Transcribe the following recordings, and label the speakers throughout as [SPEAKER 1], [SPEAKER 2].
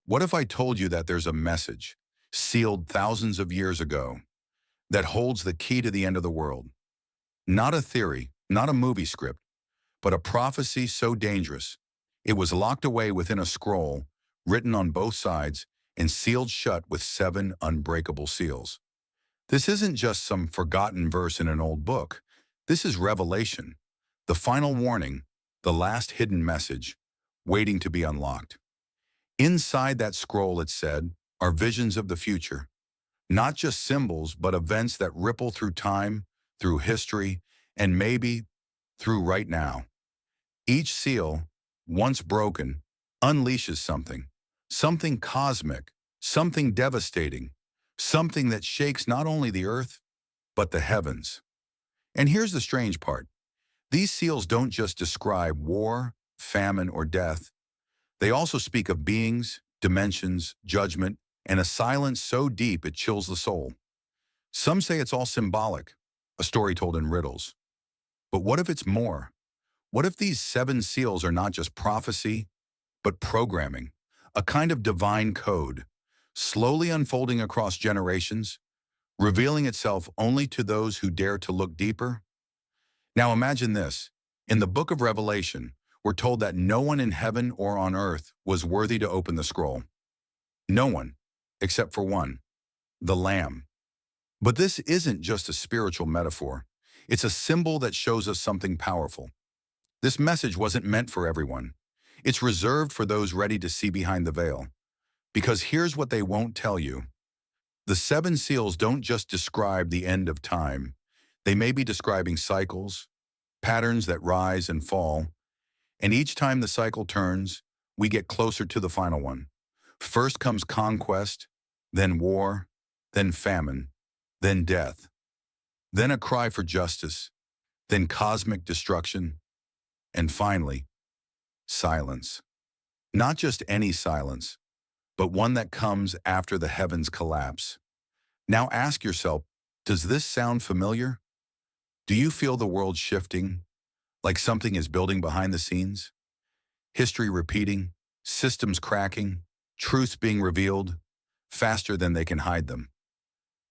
[SPEAKER 1] What if I told you that there's a message, sealed thousands of years ago, that holds the key to the end of the world? Not a theory, not a movie script, but a prophecy so dangerous, it was locked away within a scroll, written on both sides, and sealed shut with 7 unbreakable seals. This isn't just some forgotten verse in an old book. This is Revelation, the final warning, the last hidden message, waiting to be unlocked. Inside that scroll, it said, are visions of the future, not just symbols, but events that ripple through time, through history, and maybe through right now. Each seal, once broken, unleashes something, something cosmic, something devastating, something that shakes not only the earth, but the heavens. And here's the strange part. These seals don't just describe war, famine, or death. They also speak of beings, dimensions, judgment, and a silence so deep it chills the soul. Some say it's all symbolic, a story told in riddles. But what if it's more? What if these 7 seals are not just prophecy, but programming, a kind of divine code, slowly unfolding across generations, revealing itself only to those who dare to look deeper? Now imagine this. In the book of Revelation, we're told that no one in heaven or on earth was worthy to open the scroll. No one, except for one, the Lamb. But this isn't just a spiritual metaphor. It's a symbol that shows us something powerful. This message wasn't meant for everyone. It's reserved for those ready to see behind the veil. Because here's what they won't tell you. The 7 seals don't just describe the end of time. They may be describing cycles, patterns that rise and fall, and each time the cycle turns, we get closer to the final one. First comes conquest, then war, then famine, then death, then a cry for justice, then cosmic destruction, and finally, silence. Not just any silence, but one that comes after the heavens collapse. Now ask yourself, does this sound familiar? Do you feel the world shifting, like something is building behind the scenes? History repeating, systems cracking, truths being revealed faster than they can hide them.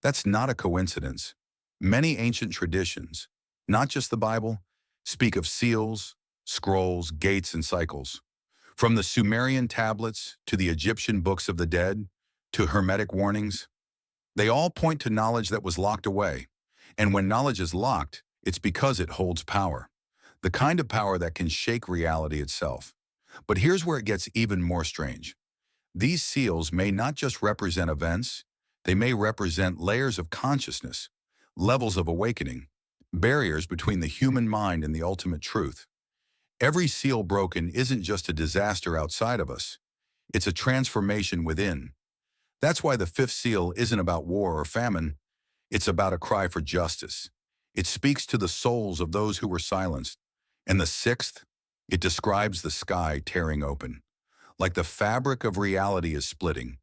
[SPEAKER 1] That's not a coincidence. Many ancient traditions, not just the Bible, speak of seals, scrolls, gates, and cycles. From the Sumerian tablets to the Egyptian books of the dead to Hermetic warnings, they all point to knowledge that was locked away. And when knowledge is locked, it's because it holds power. The kind of power that can shake reality itself. But here's where it gets even more strange. These seals may not just represent events, they may represent layers of consciousness, levels of awakening, barriers between the human mind and the ultimate truth. Every seal broken isn't just a disaster outside of us, it's a transformation within. That's why the 5th seal isn't about war or famine, it's about a cry for justice. It speaks to the souls of those who were silenced. And the 6th, it describes the sky tearing open, like the fabric of reality is splitting.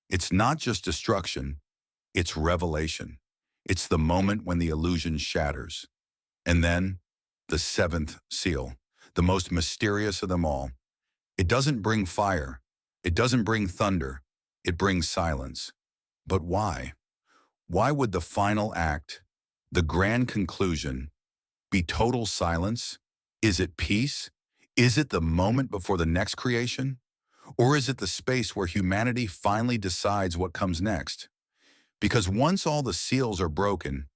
[SPEAKER 1] It's not just destruction, it's revelation. It's the moment when the illusion shatters. And then, the 7th seal, the most mysterious of them all. It doesn't bring fire, it doesn't bring thunder, it brings silence. But why? Why would the final act, the grand conclusion, be total silence? Is it peace? Is it the moment before the next creation? Or is it the space where humanity finally decides what comes next? Because once all the seals are broken,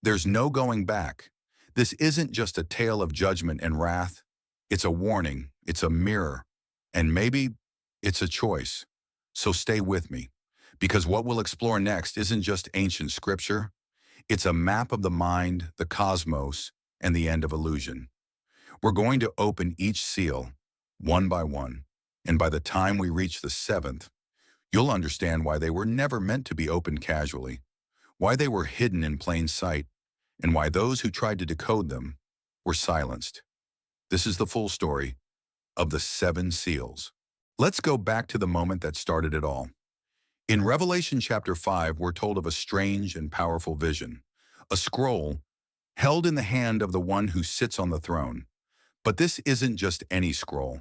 [SPEAKER 1] there's no going back. This isn't just a tale of judgment and wrath. It's a warning, it's a mirror, and maybe it's a choice. So stay with me, because what we'll explore next isn't just ancient scripture. It's a map of the mind, the cosmos, and the end of illusion. We're going to open each seal, one by one, and by the time we reach the 7th, you'll understand why they were never meant to be opened casually, why they were hidden in plain sight, and why those who tried to decode them were silenced. This is the full story of the 7 seals. Let's go back to the moment that started it all. In Revelation chapter 5, we're told of a strange and powerful vision, a scroll held in the hand of the one who sits on the throne. But this isn't just any scroll.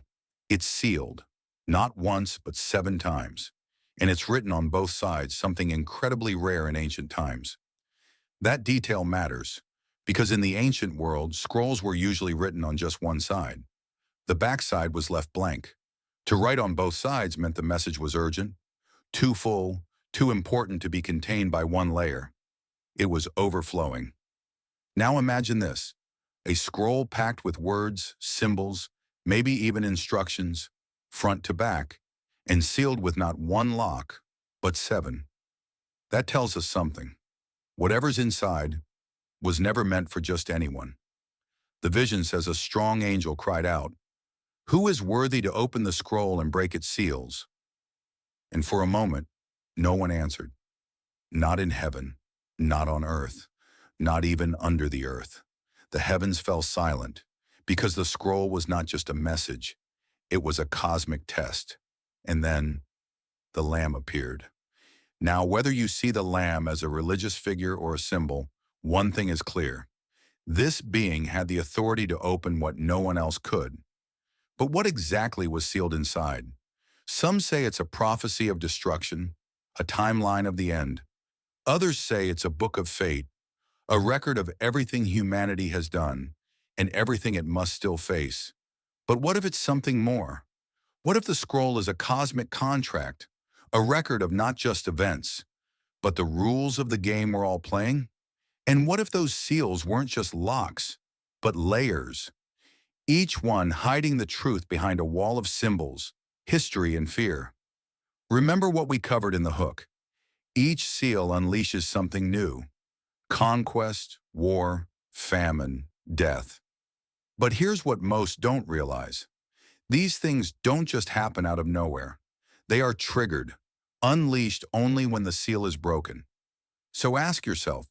[SPEAKER 1] It's sealed, not once, but 7 times. and it's written on both sides, something incredibly rare in ancient times. That detail matters, because in the ancient world, scrolls were usually written on just one side. The backside was left blank. To write on both sides meant the message was urgent, too full, too important to be contained by one layer. It was overflowing. Now imagine this, a scroll packed with words, symbols, maybe even instructions, front to back, and sealed with not one lock, but 7. That tells us something. Whatever's inside was never meant for just anyone. The vision says a strong angel cried out, "Who is worthy to open the scroll and break its seals?" And for a moment, no one answered. Not in heaven, not on earth, not even under the earth. The heavens fell silent, because the scroll was not just a message, it was a cosmic test. And then, the Lamb appeared. Now, whether you see the Lamb as a religious figure or a symbol, one thing is clear. This being had the authority to open what no one else could. But what exactly was sealed inside? Some say it's a prophecy of destruction, a timeline of the end. Others say it's a book of fate, a record of everything humanity has done and everything it must still face. But what if it's something more? What if the scroll is a cosmic contract, a record of not just events, but the rules of the game we're all playing? And what if those seals weren't just locks, but layers, each one hiding the truth behind a wall of symbols, history, and fear? Remember what we covered in the hook. Each seal unleashes something new. Conquest, war, famine, death. But here's what most don't realize. These things don't just happen out of nowhere. They are triggered, unleashed only when the seal is broken. So ask yourself,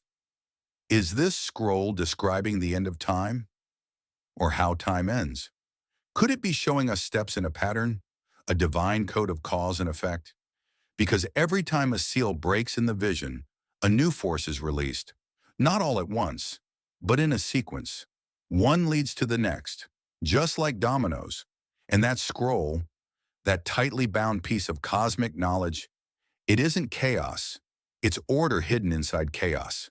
[SPEAKER 1] is this scroll describing the end of time? Or how time ends? Could it be showing us steps in a pattern, a divine code of cause and effect? Because every time a seal breaks in the vision, a new force is released, not all at once, but in a sequence. One leads to the next, just like dominoes. And that scroll, that tightly bound piece of cosmic knowledge, it isn't chaos. It's order hidden inside chaos.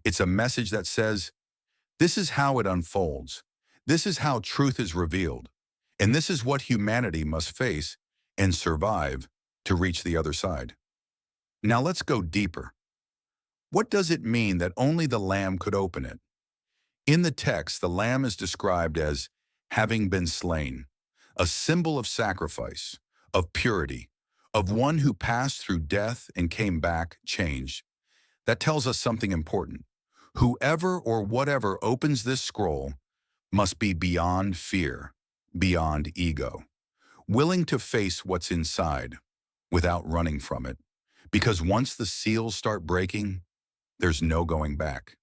[SPEAKER 1] It's a message that says, this is how it unfolds. This is how truth is revealed. And this is what humanity must face and survive to reach the other side. Now let's go deeper. What does it mean that only the Lamb could open it? In the text, the Lamb is described as having been slain, a symbol of sacrifice, of purity, of one who passed through death and came back changed. That tells us something important. Whoever or whatever opens this scroll must be beyond fear, beyond ego, willing to face what's inside without running from it. Because once the seals start breaking, there's no going back.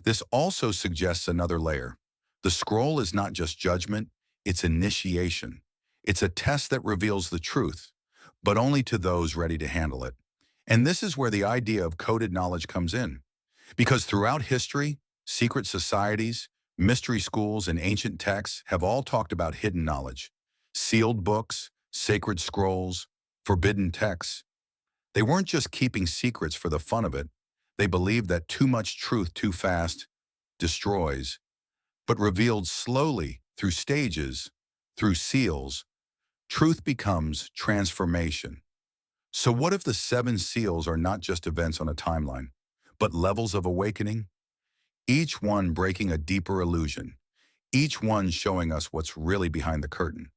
[SPEAKER 1] This also suggests another layer. The scroll is not just judgment, it's initiation. It's a test that reveals the truth, but only to those ready to handle it. And this is where the idea of coded knowledge comes in. Because throughout history, secret societies, mystery schools, and ancient texts have all talked about hidden knowledge. Sealed books, sacred scrolls, forbidden texts. They weren't just keeping secrets for the fun of it. They believed that too much truth too fast destroys, but revealed slowly through stages, through seals, truth becomes transformation. So what if the 7 seals are not just events on a timeline, but levels of awakening? Each one breaking a deeper illusion, each one showing us what's really behind the curtain.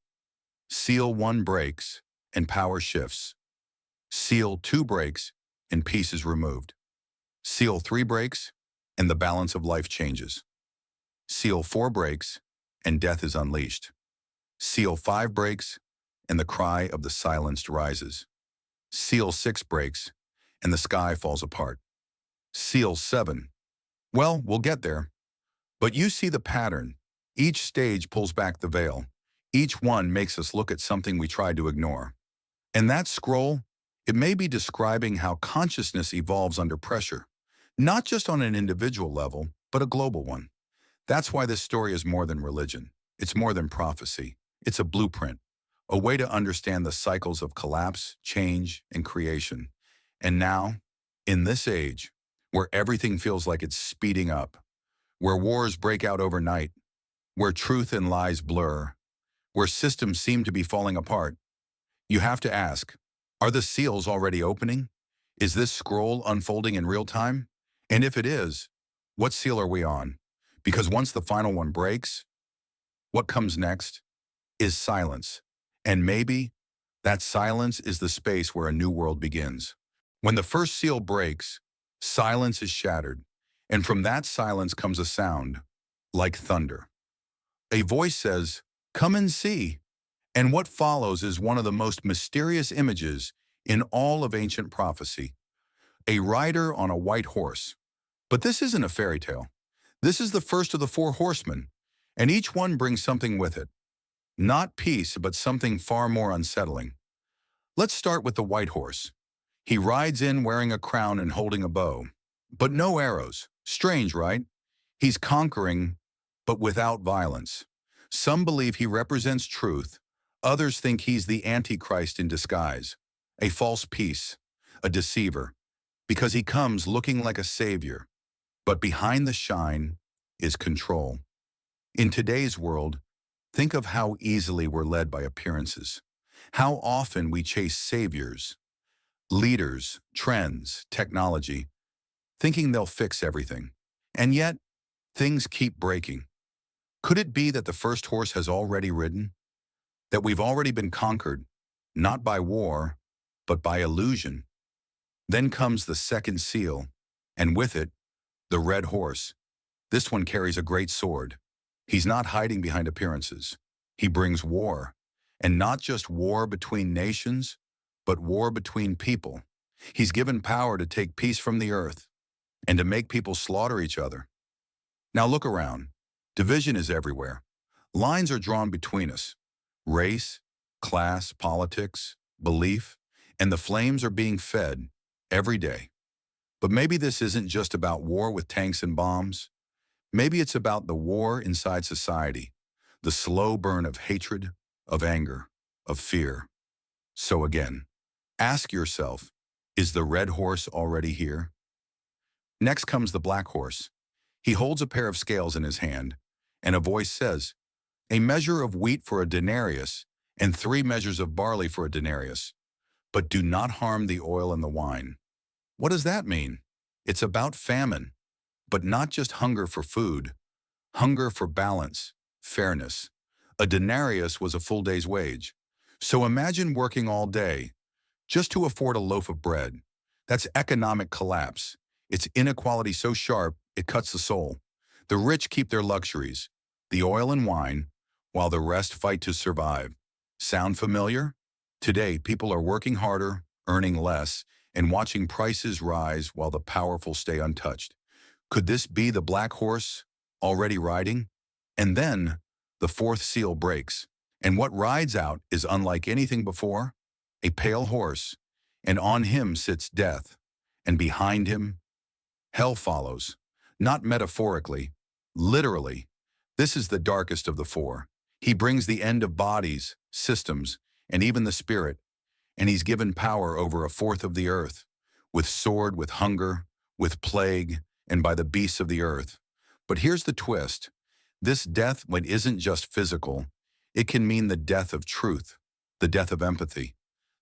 [SPEAKER 1] Seal 1 breaks and power shifts. Seal 2 breaks and peace is removed. Seal 3 breaks and the balance of life changes. Seal 4 breaks and death is unleashed. Seal 5 breaks and the cry of the silenced rises. Seal 6 breaks and the sky falls apart. Seal 7. Well, we'll get there. But you see the pattern. Each stage pulls back the veil. Each one makes us look at something we tried to ignore. And that scroll, it may be describing how consciousness evolves under pressure, not just on an individual level, but a global one. That's why this story is more than religion. It's more than prophecy. It's a blueprint, a way to understand the cycles of collapse, change, and creation. And now, in this age, where everything feels like it's speeding up, where wars break out overnight, where truth and lies blur, where systems seem to be falling apart, you have to ask, are the seals already opening? Is this scroll unfolding in real time? And if it is, what seal are we on? Because once the final one breaks, what comes next is silence. And maybe that silence is the space where a new world begins. When the first seal breaks, silence is shattered. And from that silence comes a sound, like thunder. A voice says, "Come and see." And what follows is one of the most mysterious images in all of ancient prophecy. A rider on a white horse. But this isn't a fairy tale. This is the first of the Four Horsemen, and each one brings something with it. Not peace, but something far more unsettling. Let's start with the white horse. He rides in wearing a crown and holding a bow. But no arrows. Strange, right? He's conquering, but without violence. Some believe he represents truth. Others think he's the Antichrist in disguise, a false peace, a deceiver, because he comes looking like a savior. But behind the shine is control. In today's world, think of how easily we're led by appearances, how often we chase saviors, leaders, trends, technology, thinking they'll fix everything. And yet, things keep breaking. Could it be that the first horse has already ridden? That we've already been conquered, not by war, but by illusion? Then comes the second seal, and with it, the red horse. This one carries a great sword. He's not hiding behind appearances. He brings war, and not just war between nations, but war between people. He's given power to take peace from the earth and to make people slaughter each other. Now look around. Division is everywhere. Lines are drawn between us. Race, class, politics, belief, and the flames are being fed every day. But maybe this isn't just about war with tanks and bombs. Maybe it's about the war inside society, the slow burn of hatred, of anger, of fear. So again, ask yourself, is the red horse already here? Next comes the black horse. He holds a pair of scales in his hand, and a voice says, "A measure of wheat for a denarius, and 3 measures of barley for a denarius. But do not harm the oil and the wine." What does that mean? It's about famine, but not just hunger for food, hunger for balance, fairness. A denarius was a full day's wage. So imagine working all day just to afford a loaf of bread. That's economic collapse. It's inequality so sharp, it cuts the soul. The rich keep their luxuries, the oil and wine, while the rest fight to survive. Sound familiar? Today, people are working harder, earning less, and watching prices rise while the powerful stay untouched. Could this be the black horse already riding? And then the fourth seal breaks, and what rides out is unlike anything before: a pale horse, and on him sits death, and behind him, hell follows. Not metaphorically, literally. This is the darkest of the four. He brings the end of bodies, systems, and even the spirit, and he's given power over a fourth of the earth, with sword, with hunger, with plague, and by the beasts of the earth. But here's the twist. This death, when isn't just physical, it can mean the death of truth, the death of empathy,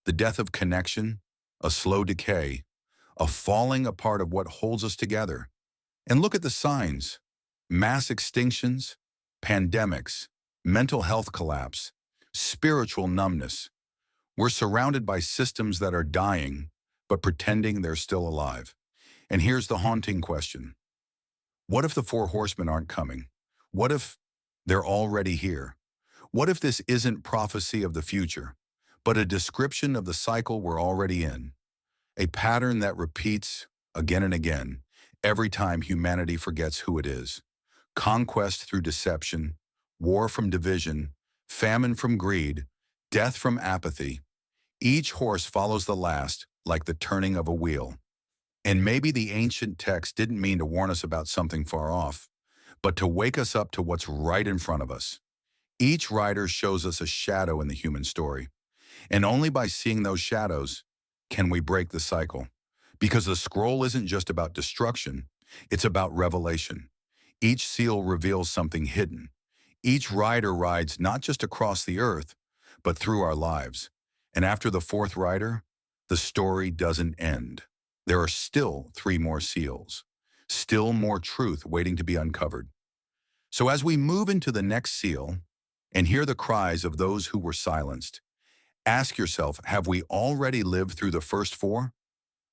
[SPEAKER 1] the death of connection, a slow decay, a falling apart of what holds us together. And look at the signs: mass extinctions, pandemics, mental health collapse, spiritual numbness. We're surrounded by systems that are dying, but pretending they're still alive. And here's the haunting question. What if the Four Horsemen aren't coming? What if they're already here? What if this isn't prophecy of the future, but a description of the cycle we're already in? A pattern that repeats again and again, every time humanity forgets who it is. Conquest through deception, war from division, famine from greed, death from apathy. Each horse follows the last, like the turning of a wheel. And maybe the ancient text didn't mean to warn us about something far off, but to wake us up to what's right in front of us. Each rider shows us a shadow in the human story, and only by seeing those shadows can we break the cycle. Because the scroll isn't just about destruction, it's about revelation. Each seal reveals something hidden. Each rider rides not just across the earth, but through our lives. And after the fourth rider, the story doesn't end. There are still three more seals, still more truth waiting to be uncovered. So as we move into the next seal and hear the cries of those who were silenced, ask yourself, have we already lived through the first four?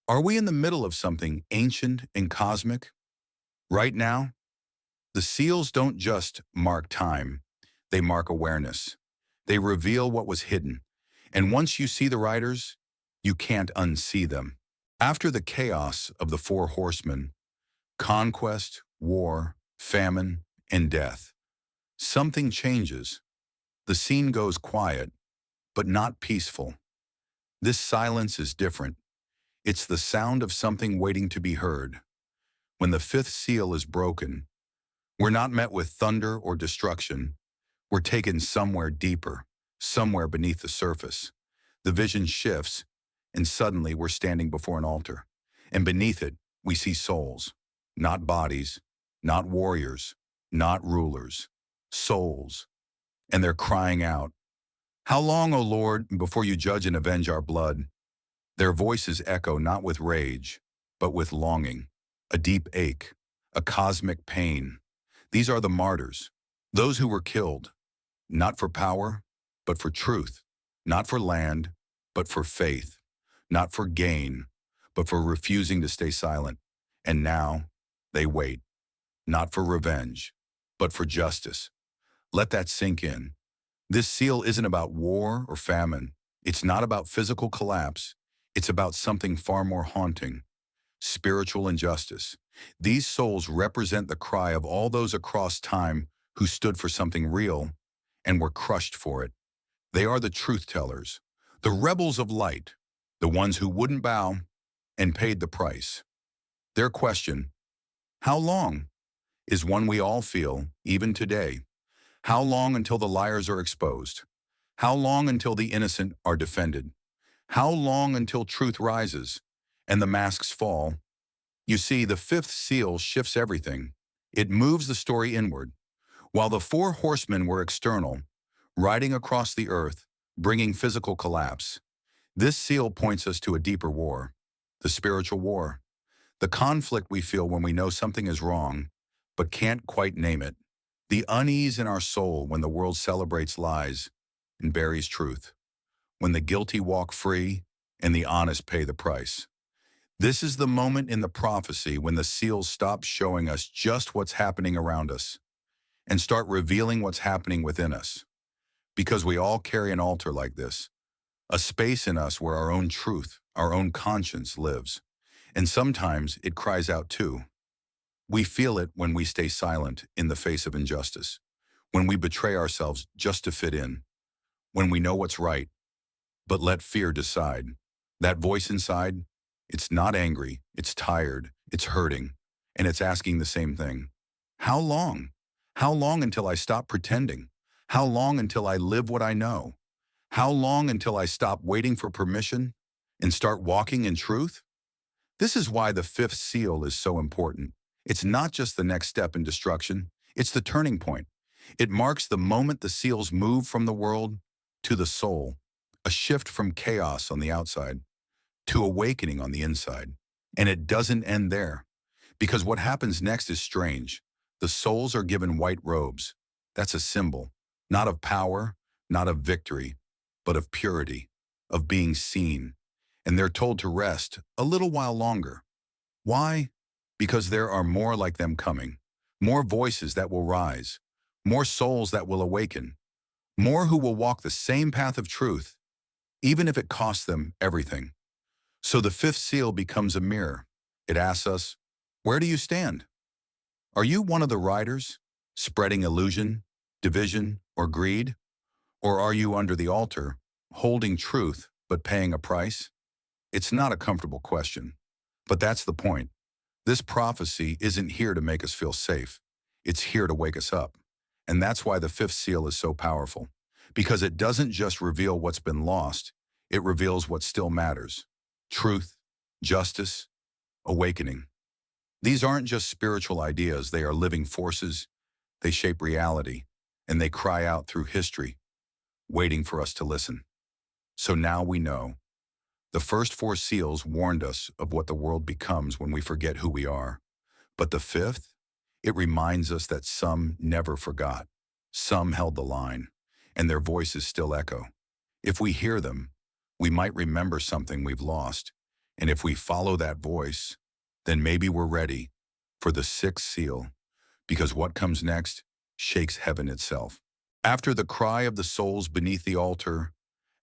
[SPEAKER 1] Are we in the middle of something ancient and cosmic? Right now, the seals don't just mark time, they mark awareness. They reveal what was hidden. And once you see the riders, you can't unsee them. After the chaos of the Four Horsemen, conquest, war, famine, and death, something changes. The scene goes quiet, but not peaceful. This silence is different. It's the sound of something waiting to be heard. When the fifth seal is broken, we're not met with thunder or destruction. We're taken somewhere deeper, somewhere beneath the surface. The vision shifts, and suddenly we're standing before an altar. And beneath it, we see souls, not bodies, not warriors, not rulers, souls. And they're crying out, "How long, O Lord, before you judge and avenge our blood?" Their voices echo not with rage, but with longing, a deep ache, a cosmic pain. These are the martyrs, those who were killed, not for power, but for truth, not for land, but for faith, not for gain, but for refusing to stay silent. And now they wait, not for revenge, but for justice. Let that sink in. This seal isn't about war or famine. It's not about physical collapse. It's about something far more haunting, spiritual injustice. These souls represent the cry of all those across time who stood for something real and were crushed for it. They are the truth tellers, the rebels of light, the ones who wouldn't bow and paid the price. Their question, how long, is one we all feel, even today. How long until the liars are exposed? How long until the innocent are defended? How long until truth rises and the masks fall? You see, the fifth seal shifts everything. It moves the story inward. While the four horsemen were external, riding across the earth, bringing physical collapse, this seal points us to a deeper war, the spiritual war, the conflict we feel when we know something is wrong, but can't quite name it, the unease in our soul when the world celebrates lies and buries truth, when the guilty walk free and the honest pay the price. This is the moment in the prophecy when the seals stop showing us just what's happening around us and start revealing what's happening within us. Because we all carry an altar like this, a space in us where our own truth, our own conscience lives. And sometimes it cries out too. We feel it when we stay silent in the face of injustice, when we betray ourselves just to fit in, when we know what's right, but let fear decide. That voice inside, it's not angry, it's tired, it's hurting, and it's asking the same thing. How long? How long until I stop pretending? How long until I live what I know? How long until I stop waiting for permission and start walking in truth? This is why the fifth seal is so important. It's not just the next step in destruction, it's the turning point. It marks the moment the seals move from the world to the soul, a shift from chaos on the outside to awakening on the inside. And it doesn't end there, because what happens next is strange. The souls are given white robes. That's a symbol, not of power, not of victory, but of purity, of being seen. And they're told to rest a little while longer. Why? Because there are more like them coming, more voices that will rise, more souls that will awaken, more who will walk the same path of truth, even if it costs them everything. So the fifth seal becomes a mirror. It asks us, where do you stand? Are you one of the riders, spreading illusion, division, or greed? Or are you under the altar, holding truth but paying a price? It's not a comfortable question, but that's the point. This prophecy isn't here to make us feel safe. It's here to wake us up. And that's why the fifth seal is so powerful. Because it doesn't just reveal what's been lost, it reveals what still matters. Truth, justice, awakening. These aren't just spiritual ideas, they are living forces. They shape reality, and they cry out through history, waiting for us to listen. So now we know. The first four seals warned us of what the world becomes when we forget who we are. But the fifth, it reminds us that some never forgot. Some held the line, and their voices still echo. If we hear them, we might remember something we've lost. And if we follow that voice, then maybe we're ready for the sixth seal, because what comes next shakes heaven itself. After the cry of the souls beneath the altar,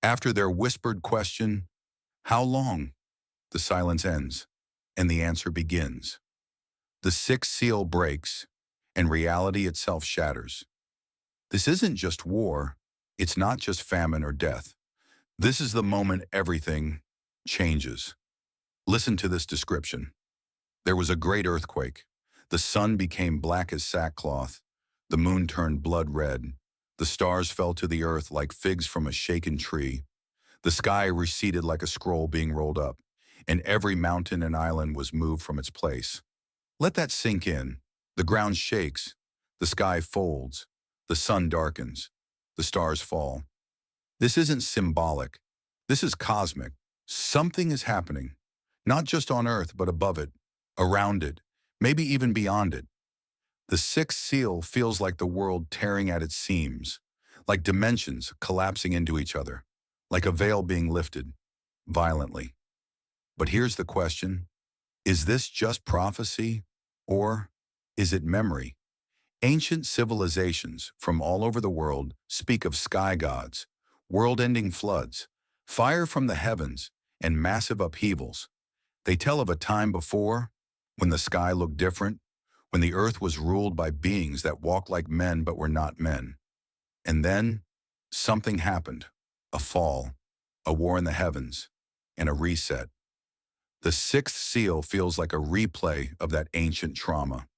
[SPEAKER 1] after their whispered question, "How long?" the silence ends, and the answer begins. The sixth seal breaks, and reality itself shatters. This isn't just war. It's not just famine or death. This is the moment everything changes. Listen to this description. There was a great earthquake. The sun became black as sackcloth. The moon turned blood red. The stars fell to the earth like figs from a shaken tree. The sky receded like a scroll being rolled up, and every mountain and island was moved from its place. Let that sink in. The ground shakes. The sky folds. The sun darkens. The stars fall. This isn't symbolic. This is cosmic. Something is happening, not just on earth, but above it, around it, maybe even beyond it. The sixth seal feels like the world tearing at its seams, like dimensions collapsing into each other, like a veil being lifted, violently. But here's the question. Is this just prophecy, or is it memory? Ancient civilizations from all over the world speak of sky gods, world-ending floods, fire from the heavens, and massive upheavals. They tell of a time before, when the sky looked different, when the earth was ruled by beings that walked like men but were not men. And then, something happened. A fall, a war in the heavens, and a reset. The sixth seal feels like a replay of that ancient trauma,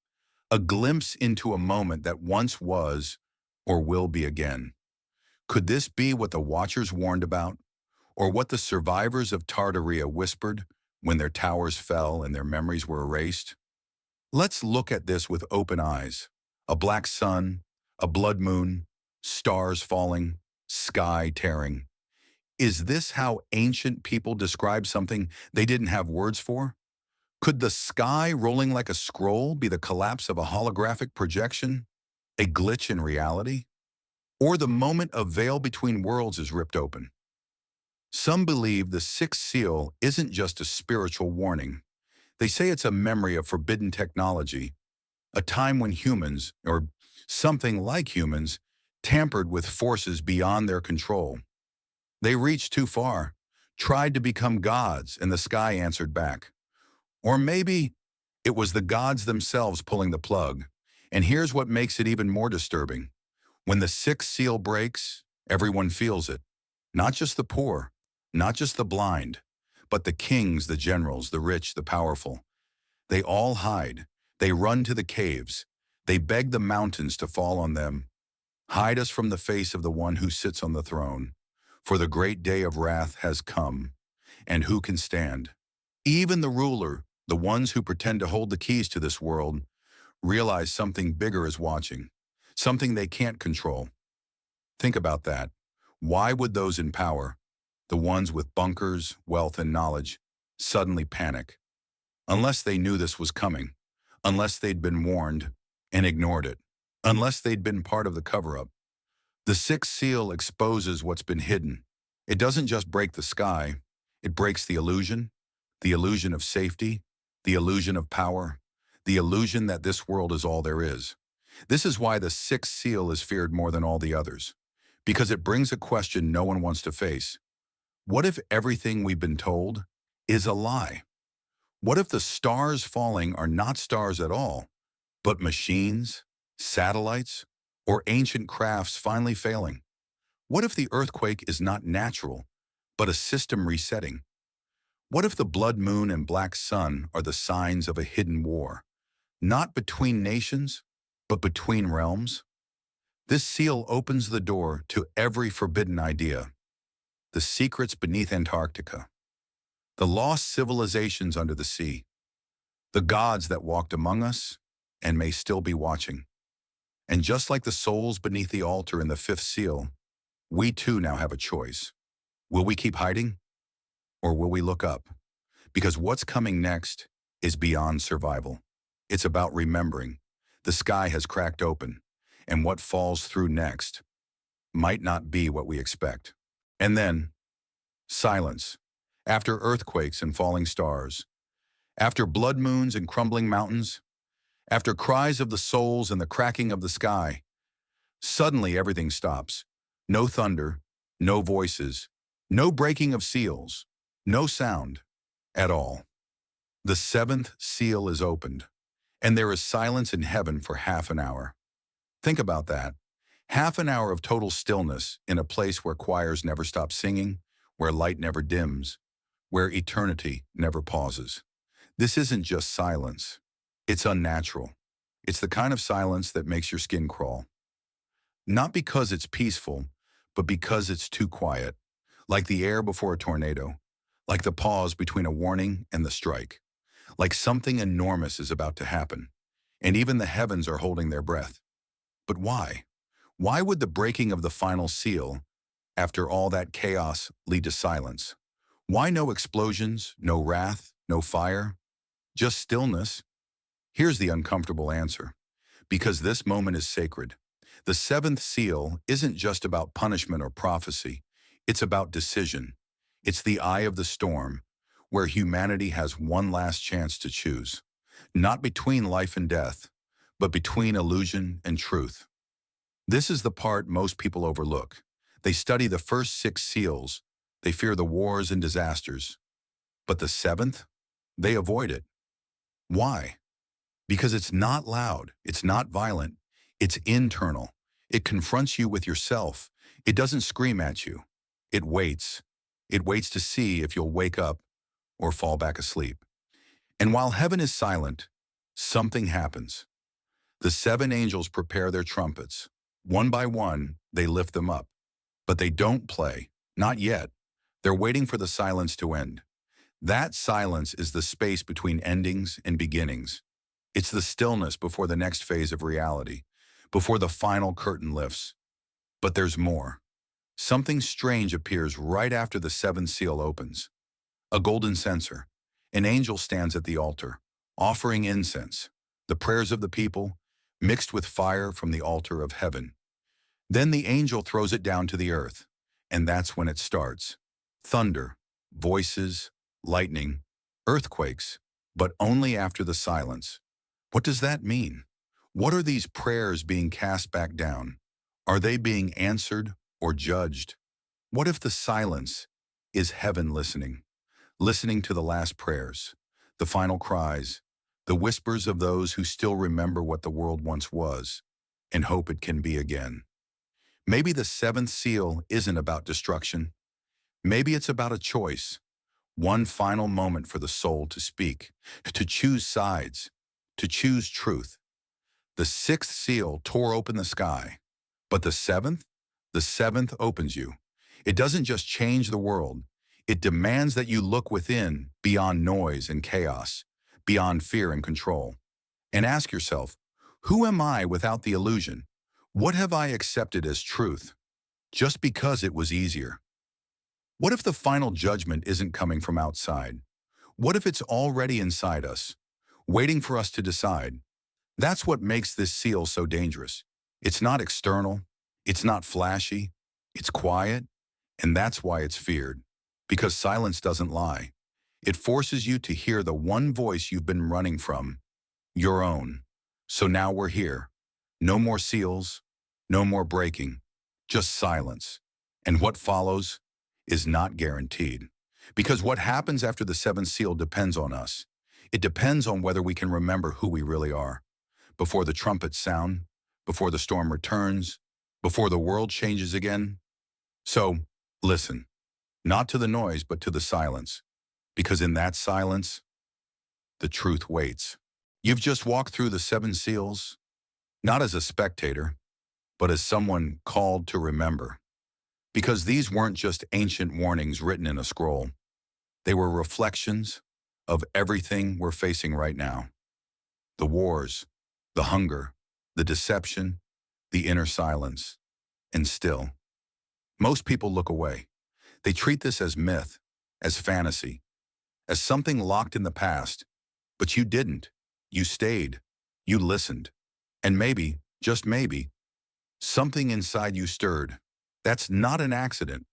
[SPEAKER 1] a glimpse into a moment that once was or will be again. Could this be what the Watchers warned about, or what the survivors of Tartaria whispered when their towers fell and their memories were erased? Let's look at this with open eyes. A black sun, a blood moon, stars falling, sky tearing. Is this how ancient people describe something they didn't have words for? Could the sky rolling like a scroll be the collapse of a holographic projection? A glitch in reality? Or the moment a veil between worlds is ripped open? Some believe the sixth seal isn't just a spiritual warning. They say it's a memory of forbidden technology, a time when humans, or something like humans, tampered with forces beyond their control. They reached too far, tried to become gods, and the sky answered back. Or maybe it was the gods themselves pulling the plug. And here's what makes it even more disturbing. When the sixth seal breaks, everyone feels it. Not just the poor, not just the blind, but the kings, the generals, the rich, the powerful. They all hide. They run to the caves. They beg the mountains to fall on them. Hide us from the face of the one who sits on the throne. For the great day of wrath has come, and who can stand? Even the ruler, the ones who pretend to hold the keys to this world, realize something bigger is watching, something they can't control. Think about that. Why would those in power, the ones with bunkers, wealth, and knowledge, suddenly panic? Unless they knew this was coming, unless they'd been warned and ignored it, unless they'd been part of the cover-up. The sixth seal exposes what's been hidden. It doesn't just break the sky, it breaks the illusion of safety, the illusion of power, the illusion that this world is all there is. This is why the sixth seal is feared more than all the others, because it brings a question no one wants to face. What if everything we've been told is a lie? What if the stars falling are not stars at all, but machines, satellites, or ancient crafts finally failing? What if the earthquake is not natural, but a system resetting? What if the blood moon and black sun are the signs of a hidden war, not between nations, but between realms? This seal opens the door to every forbidden idea, the secrets beneath Antarctica, the lost civilizations under the sea, the gods that walked among us and may still be watching. And just like the souls beneath the altar in the fifth seal, we too now have a choice. Will we keep hiding or will we look up? Because what's coming next is beyond survival. It's about remembering. The sky has cracked open, and what falls through next might not be what we expect. And then, silence. After earthquakes and falling stars, after blood moons and crumbling mountains, after cries of the souls and the cracking of the sky, suddenly everything stops. No thunder, no voices, no breaking of seals, no sound at all. The seventh seal is opened, and there is silence in heaven for half an hour. Think about that. Half an hour of total stillness in a place where choirs never stop singing, where light never dims, where eternity never pauses. This isn't just silence. It's unnatural. It's the kind of silence that makes your skin crawl. Not because it's peaceful, but because it's too quiet, like the air before a tornado, like the pause between a warning and the strike, like something enormous is about to happen, and even the heavens are holding their breath. But why? Why would the breaking of the final seal, after all that chaos, lead to silence? Why no explosions, no wrath, no fire, just stillness? Here's the uncomfortable answer. Because this moment is sacred. The seventh seal isn't just about punishment or prophecy. It's about decision. It's the eye of the storm, where humanity has one last chance to choose. Not between life and death, but between illusion and truth. This is the part most people overlook. They study the first six seals. They fear the wars and disasters. But the seventh? They avoid it. Why? Because it's not loud, it's not violent, it's internal. It confronts you with yourself. It doesn't scream at you. It waits. It waits to see if you'll wake up or fall back asleep. And while heaven is silent, something happens. The seven angels prepare their trumpets. One by one, they lift them up. But they don't play, not yet. They're waiting for the silence to end. That silence is the space between endings and beginnings. It's the stillness before the next phase of reality, before the final curtain lifts. But there's more. Something strange appears right after the seventh seal opens. A golden censer. An angel stands at the altar, offering incense, the prayers of the people, mixed with fire from the altar of heaven. Then the angel throws it down to the earth, and that's when it starts. Thunder, voices, lightning, earthquakes, but only after the silence. What does that mean? What are these prayers being cast back down? Are they being answered or judged? What if the silence is heaven listening? Listening to the last prayers, the final cries, the whispers of those who still remember what the world once was and hope it can be again. Maybe the seventh seal isn't about destruction. Maybe it's about a choice. One final moment for the soul to speak, to choose sides, to choose truth. The sixth seal tore open the sky, but the seventh opens you. It doesn't just change the world. It demands that you look within, beyond noise and chaos, beyond fear and control. And ask yourself, who am I without the illusion? What have I accepted as truth, just because it was easier? What if the final judgment isn't coming from outside? What if it's already inside us, waiting for us to decide? That's what makes this seal so dangerous. It's not external, it's not flashy, it's quiet, and that's why it's feared. Because silence doesn't lie. It forces you to hear the one voice you've been running from, your own. So now we're here. No more seals, no more breaking, just silence. And what follows is not guaranteed. Because what happens after the seventh seal depends on us. It depends on whether we can remember who we really are. Before the trumpets sound, before the storm returns, before the world changes again. So, listen, not to the noise, but to the silence. Because in that silence, the truth waits. You've just walked through the seven seals, not as a spectator, but as someone called to remember. Because these weren't just ancient warnings written in a scroll. They were reflections of everything we're facing right now. The wars, the hunger, the deception, the inner silence. And still, most people look away. They treat this as myth, as fantasy, as something locked in the past. But you didn't. You stayed. You listened. And maybe, just maybe, something inside you stirred. That's not an accident,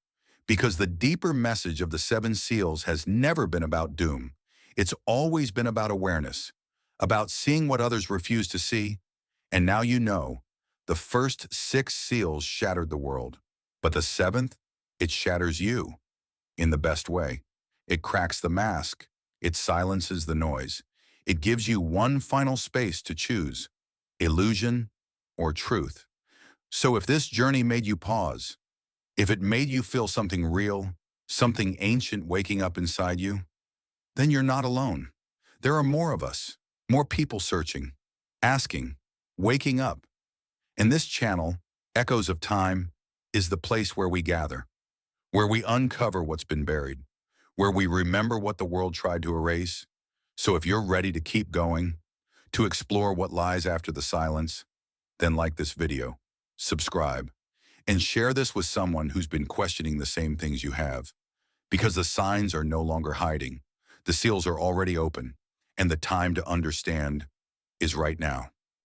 [SPEAKER 1] because the deeper message of the seven seals has never been about doom. It's always been about awareness, about seeing what others refuse to see. And now you know, the first six seals shattered the world, but the seventh, it shatters you in the best way. It cracks the mask. It silences the noise. It gives you one final space to choose, illusion or truth. So if this journey made you pause, if it made you feel something real, something ancient waking up inside you, then you're not alone. There are more of us, more people searching, asking, waking up. And this channel, Echoes of Time, is the place where we gather, where we uncover what's been buried, where we remember what the world tried to erase. So if you're ready to keep going, to explore what lies after the silence, then like this video, subscribe, and share this with someone who's been questioning the same things you have. Because the signs are no longer hiding. The seals are already open, and the time to understand is right now.